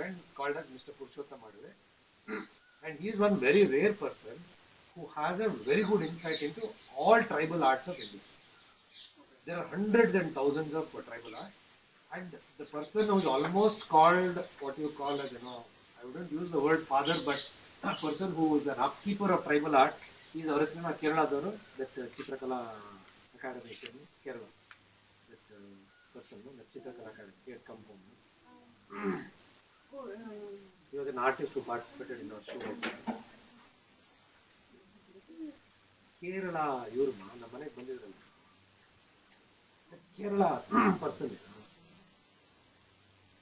friend called as Mr. Purushottam Adve, and he is one very rare person who has a very good insight into all tribal arts of India. There are hundreds and thousands of tribal art, and the person who is almost called what you call as, I wouldn't use the word father, but a person who is an upkeeper of tribal art. He is originally Kerala, that Chitrakala Academy in Kerala. That person, that Chitrakala Academy, he had come home. He was an artist who participated in our show also. Kerala, Yurma, Namane Bandidal. Kerala person.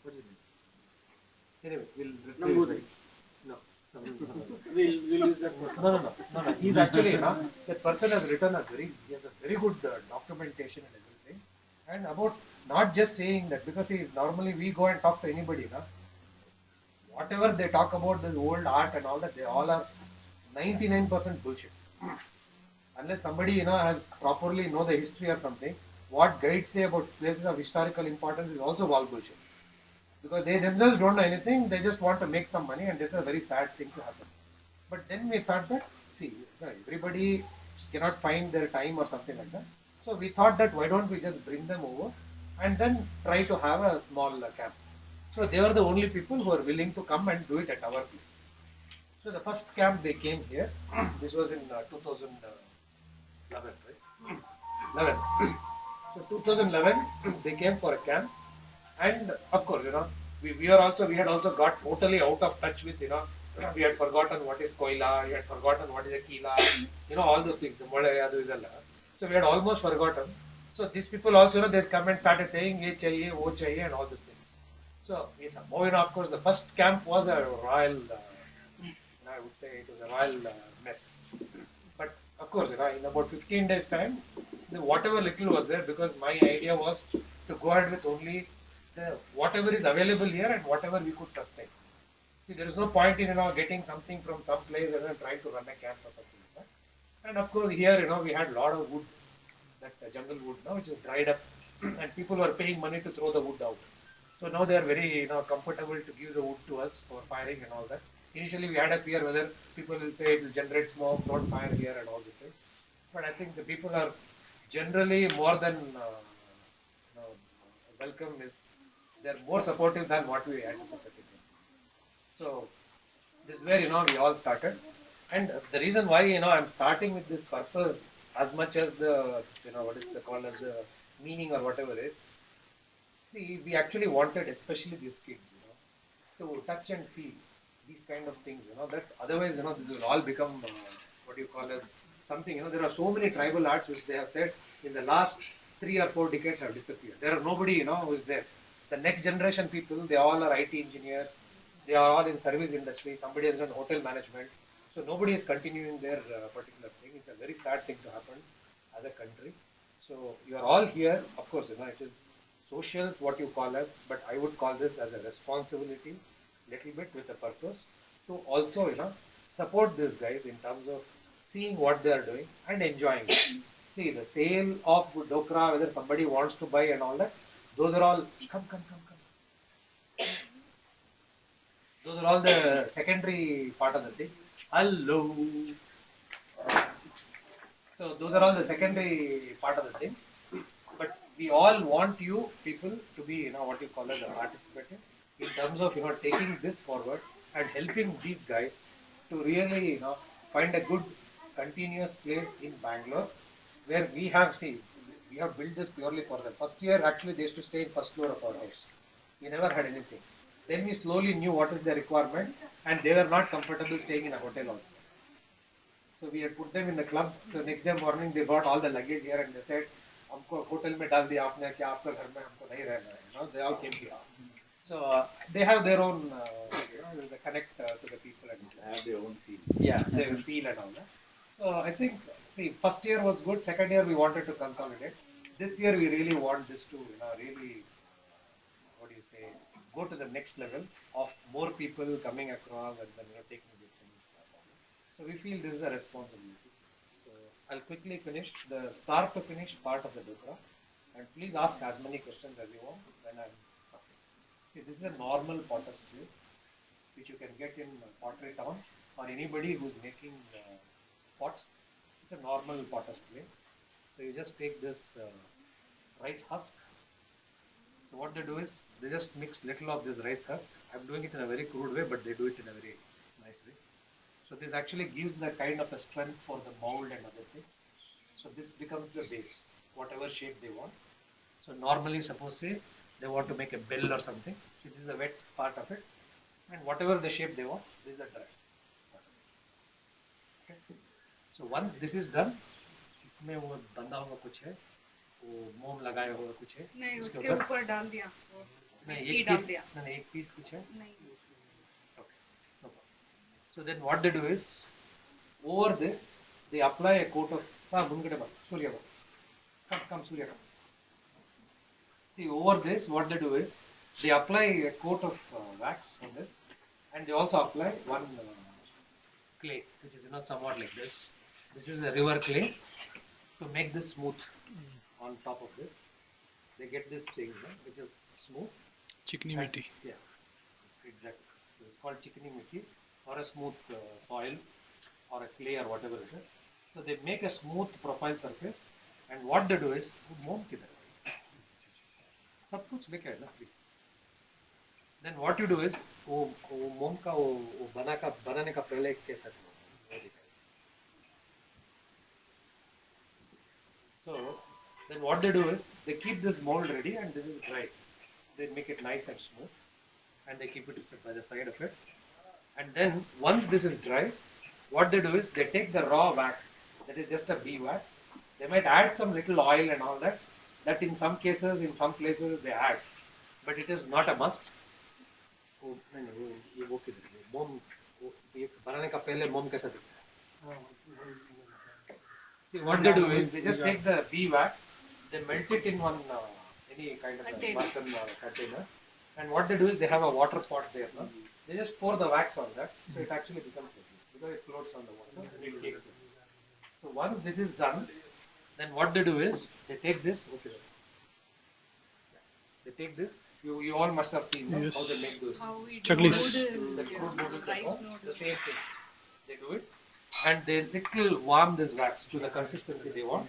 What is it? Anyway, we'll no. We'll use that. No. He's actually, that person has written he has a very good documentation and everything. And about not just saying that, because normally we go and talk to anybody, whatever they talk about this old art and all that, they all are 99% bullshit. Unless somebody, has properly know the history or something, what guides say about places of historical importance is also all bullshit. Because they themselves don't know anything, they just want to make some money, and that's a very sad thing to happen. But then we thought that, everybody cannot find their time or something like that. So we thought that why don't we just bring them over and then try to have a small camp. So they were the only people who were willing to come and do it at our place. So the first camp they came here, this was in 2011, right? 11. So 2011, they came for a camp. And of course, we had also got totally out of touch with, we had forgotten what is koila, we had forgotten what is a kila, all those things. So we had almost forgotten. So these people also, they come and started saying, ye chahiye, wo chahiye, and all those things. So yes, of course, the first camp was a royal, I would say it was a royal mess. But of course, in about 15 days time, whatever little was there, because my idea was to go ahead with only whatever is available here and whatever we could sustain. See, there is no point in getting something from some place and then trying to run a camp or something like that. And of course, here we had a lot of wood, that jungle wood now, which is dried up, and people were paying money to throw the wood out. So now they are very comfortable to give the wood to us for firing and all that. Initially, we had a fear whether people will say it will generate smoke, don't fire here and all these things. But I think the people are generally more than welcome. They're more supportive than what we anticipated. So this is where we all started, and the reason why I'm starting with this purpose as much as the what is the call as the meaning or whatever is. See, we actually wanted, especially these kids, to touch and feel these kind of things, that otherwise this will all become what you call as something. There are so many tribal arts which they have said in the last 3 or 4 decades have disappeared. There are nobody who is there. The next generation people, they all are IT engineers, they are all in service industry, somebody has done hotel management, so nobody is continuing their particular thing. It's a very sad thing to happen as a country. So you are all here, of course, it is socials, what you call as, but I would call this as a responsibility, little bit with a purpose, to also, support these guys in terms of seeing what they are doing and enjoying it. See, the sale of Dokra, whether somebody wants to buy and all that, those are all, come. Those are all the secondary part of the thing. Hello. So those are all the secondary part of the things. But we all want you people to be, what you call as a participator in terms of, taking this forward and helping these guys to really, find a good continuous place in Bangalore where we have built this purely for them. First year, actually, they used to stay in first floor of our house. We never had anything. Then we slowly knew what is their requirement, and they were not comfortable staying in a hotel also. So we had put them in the club. So next day morning, they brought all the luggage here and they said, "हमको hotel में डाल दिया आपने, क्या आपका घर में हमको नहीं रहना है." They all came here. So they have their own, the connect to the people and they have their own feel. Yeah, their feel and all that. So I think, first year was good. Second year we wanted to consolidate. This year we really want this to, really, go to the next level of more people coming across and then taking these things. So we feel this is a responsibility. So I'll quickly finish the start to finish part of the Dokra, and please ask as many questions as you want when I'm talking. See, this is a normal potter skill. which you can get in Pottery Town, or anybody who's making pots. It's a normal potter's clay. So you just take this rice husk. So what they do is they just mix little of this rice husk. I'm doing it in a very crude way, but they do it in a very nice way. So this actually gives the kind of a strength for the mold and other things. So this becomes the base, whatever shape they want. So normally, suppose say they want to make a bell or something. See, this is the wet part of it, and whatever the shape they want, this is the dry part of it. Okay. So once this is done, इसमें वो बंधा हुआ कुछ है, वो मोम लगाया हुआ कुछ है, नहीं उसके ऊपर डाल दिया, नहीं एक पीस कुछ है, नहीं. Okay, no problem. So then what they do is, over this they apply a coat of Surya. Come Surya. See, over this what they do is they apply a coat of wax on this, and they also apply one clay, which is somewhat like this. This is a river clay to make this smooth. On top of this, they get this thing which is smooth. Chikni mitti. Yeah, exactly. So it's called chikni mitti, or a smooth soil, or a clay, or whatever it is. So they make a smooth profile surface, and what they do is, mom kidhar? Sab kuch lekhe hai na, please. Then what you do is, वो मोम का वो बनाने का पहले कैसा था? So then what they do is they keep this mold ready, and this is dry. They make it nice and smooth, and they keep it by the side of it. And then once this is dry, what they do is they take the raw wax, that is just a bee wax. They might add some little oil and all that. That in some cases, in some places they add, but it is not a must. See, what they do is they just take the bee wax, they melt it in one any kind of a basin or container, and what they do is they have a water pot there. No? They just pour the wax on that, so it actually becomes like this because it floats on the water and it takes it. So once this is done, then what they do is they take this. Okay, they take this. You all must have seen yes. How they make those chaklis. The crude noodles, the same thing. They do it, and they little warm this wax to the consistency they want.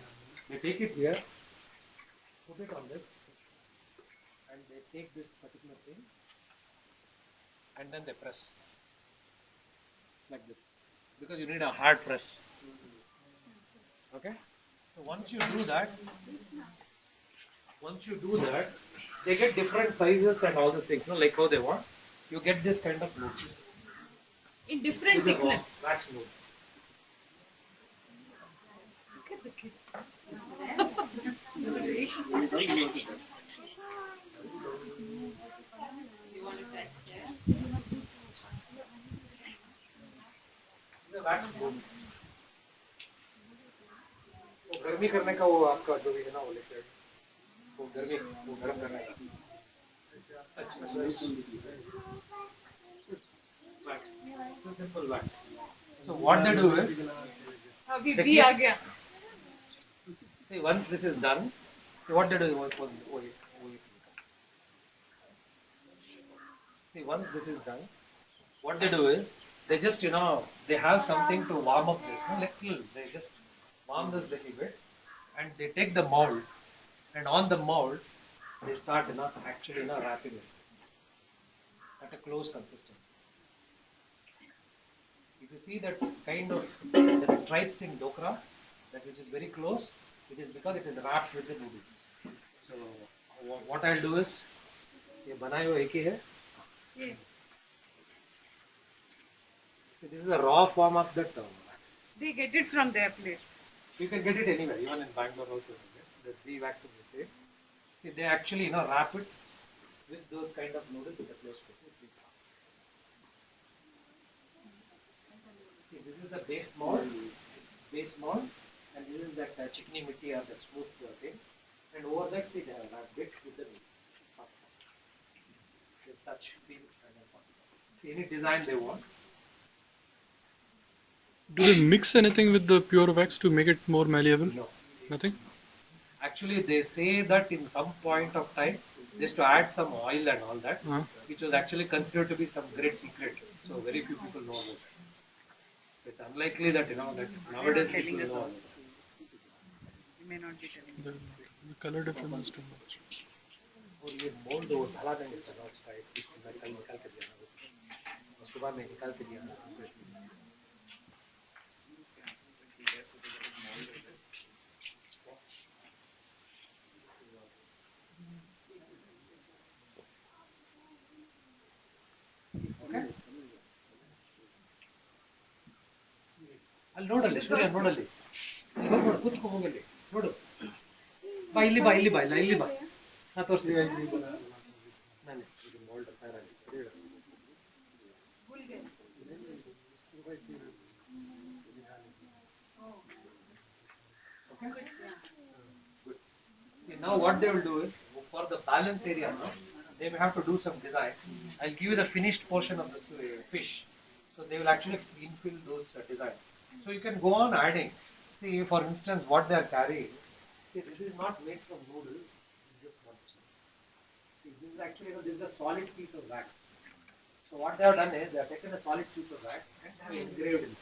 They take it here, put it on this, and they take this particular thing, and then they press like this, because you need a hard press. Okay, so once you do that, they get different sizes and all these things, like how they want. You get this kind of notes in different thickness. Wax node. Look at the kids. The wax node. वो गर्मी करने का वो आपका जो भी है ना वो लिक्विड वो गर्म करने का wax. It's a simple wax. So what they do is see, once this is done, what they do is see, once this is done, what they do is they just they have something to warm up this little. They just warm this little bit, and they take the mold, and on the mold they start actually wrapping it at a close consistency. If you see that kind of that stripes in Dokra, that which is very close, it is because it is wrapped with the noodles. So what I'll do is, ये बनाए हुए एक ही है. So this is a raw form of that wax. They get it from their place. You can get it anywhere, even in Bangalore also. The bee wax is the same. See, they actually wrap it with those kind of noodles at a close place. See, this is the base mold, and this is that chikni mitti or that smooth thing. And over that, see, they have wrapped it with the pasta. They touch, feel, and then pasta. See, any design they want. Do they mix anything with the pure wax to make it more malleable? No. Nothing? Actually, they say that in some point of time, just to add some oil and all that, which was actually considered to be some great secret. So very few people know about it. It's unlikely that that nowadays people know. You may not be telling. The color difference is too much. और ये mould वो ढला नहीं है sir उसका एक piece मैं कल निकाल के दिया ना सुबह में निकाल के दिया ना ಅಲ್ಲಿ ನೋಡಲ್ಲಿ ಸೂರ್ಯ ನೋಡಲ್ಲಿ ಇವಾಗ ನೋಡು ಕೂತ್ಕೊ ಹೋಗಲ್ಲಿ ನೋಡು ಬಾ ಇಲ್ಲಿ ಬಾ ಇಲ್ಲಿ ಬಾ ಇಲ್ಲ ಇಲ್ಲಿ ಬಾ ನಾ ತೋರಿಸಿ ನಾನೇ ಇದು mould ತಯಾರಾಗಿದೆ okay good. See, now what they will do is for the balance area now they may have to do some design. I'll give you the finished portion of the fish, so they will actually infill those designs. So you can go on adding. See, for instance, what they are carrying. See, this is not made from noodle. Just one. See, this is actually this is a solid piece of wax. So what they have done is they have taken a solid piece of wax and they have engraved it,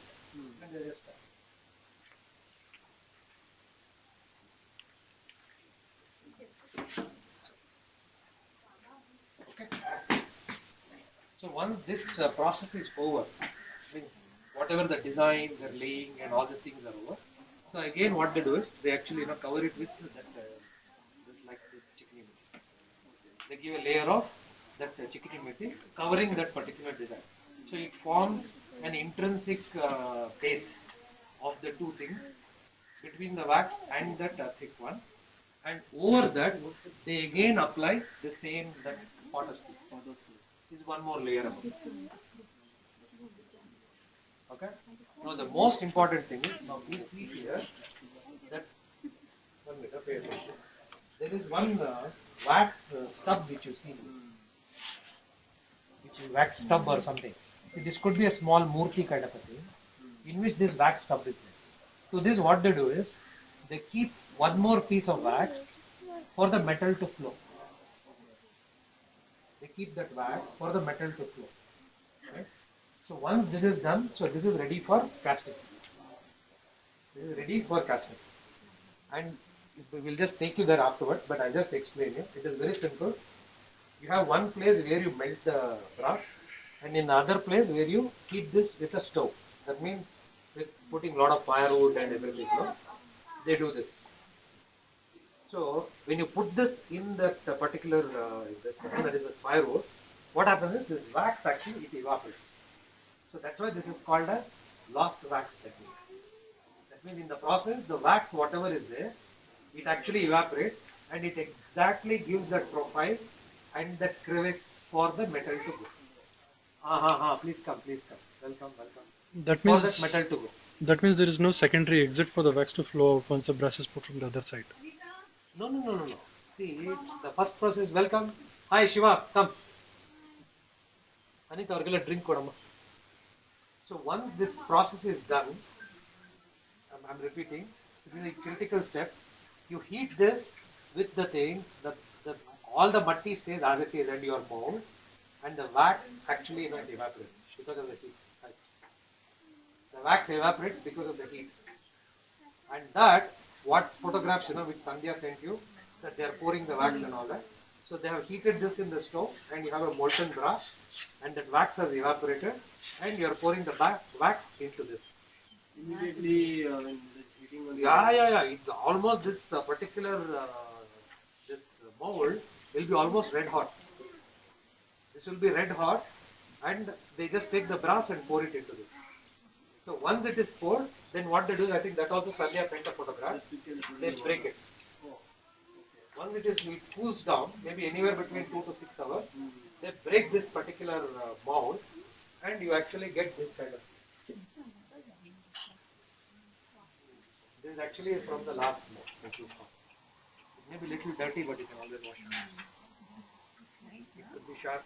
and they just. Okay. So once this process is over, means whatever the design, their laying, and all these things are over. So again, what they do is they actually cover it with that like this chickeny meat. They give a layer of that chickeny meat covering that particular design. So it forms an intrinsic base of the two things between the wax and that thick one. And over that, they again apply the same that potters glue. This is one more layer of it. Okay. Now the most important thing is now we see here that one minute, pay attention. There is one wax stub which you see, which is wax stub or something. See, this could be a small murti kind of a thing, in which this wax stub is there. So this what they do is they keep one more piece of wax for the metal to flow. They keep that wax for the metal to flow. Right? So once this is done, so this is ready for casting. This is ready for casting. And we will just take you there afterwards, but I'll just explain it. It is very simple. You have one place where you melt the brass, and in the other place where you heat this with a stove. That means with putting a lot of firewood and everything, they do this. So when you put this in that particular investment, that is a firewood, what happens is this wax actually it evaporates. So that's why this is called as lost wax technique. That means in the process, the wax, whatever is there, it actually evaporates and it exactly gives that profile and that crevice for the metal to go. Please come, please come. Welcome, welcome. That means for that metal to go. That means there is no secondary exit for the wax to flow out once the brass is put from the other side. No. See, the first process, welcome. Hi Shiva, come. Anita, orgala drink kodamma. So once this process is done, I'm repeating, this is a critical step. You heat this with the thing, all the matti stays as it is and your mold, and the wax actually it evaporates because of the heat. Right? The wax evaporates because of the heat. And that, what photographs which Sandhya sent you, that they are pouring the wax and all that. So they have heated this in the stove and you have a molten brass and that wax has evaporated and you are pouring the wax into this. Immediately when it's heating on Yeah. It's almost this particular this mold will be almost red hot. This will be red hot and they just take the brass and pour it into this. So once it is poured, then what they do, I think that also Sandhya sent a photograph, they break it. Once it cools down, maybe anywhere between 2 to 6 hours, they break this particular mold and you actually get this kind of thing. This is actually from the last mold, which is possible. It may be a little dirty, but you can always wash it. It could be sharp.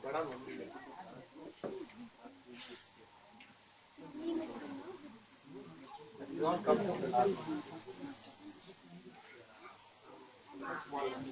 बड़ा मंदिर है it all comes from the last one. Small one.